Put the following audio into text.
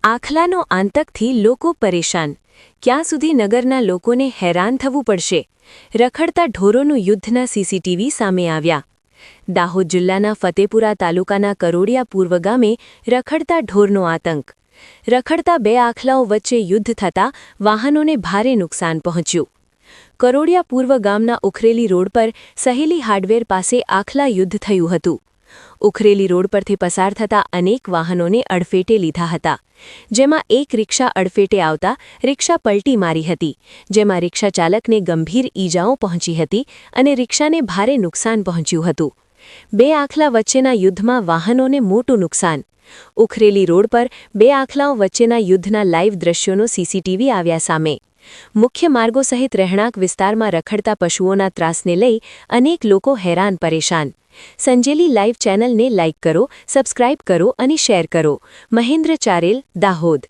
આખલાનો આતંકથી લોકો પરેશાન. ક્યાં સુધી નગરના લોકોને હેરાન થવું પડશે? રખડતા ઢોરોનું યુદ્ધના સીસીટીવી સામે આવ્યા. દાહોદ જિલ્લાના ફતેપુરા તાલુકાના કરોડિયા પૂર્વ ગામે રખડતા ઢોરનો આતંક. રખડતા બે આખલાઓ વચ્ચે યુદ્ધ થતાં વાહનોને ભારે નુકસાન પહોંચ્યું. કરોડિયા પૂર્વ ગામના ઉખરેલી રોડ પર સહેલી હાર્ડવેર પાસે આખલા યુદ્ધ થયું હતું. ઉખરેલી રોડ પરથી પસાર થતા અનેક વાહનોને અડફેટે લીધા હતા, જેમાં એક રિક્ષા અડફેટે આવતા રિક્ષા પલટી મારી હતી, જેમાં રિક્ષા ચાલકને ગંભીર ઈજાઓ પહોંચી હતી અને રિક્ષાને ભારે નુકસાન પહોંચ્યું હતું. બે આખલા વચ્ચેના યુદ્ધમાં વાહનોને મોટું નુકસાન. ઉખરેલી રોડ પર બે આખલાઓ વચ્ચેના યુદ્ધના લાઇવ દ્રશ્યોનો સીસીટીવી આવ્યા સામે. મુખ્ય માર્ગો સહિત રહેણાંક વિસ્તારમાં રખડતા પશુઓના ત્રાસને લઈ અનેક લોકો હેરાન પરેશાન. સંજેલી લાઇવ ચેનલને લાઇક કરો, સબસ્ક્રાઇબ કરો અને શેર કરો. મહેન્દ્ર ચારેલ, દાહોદ.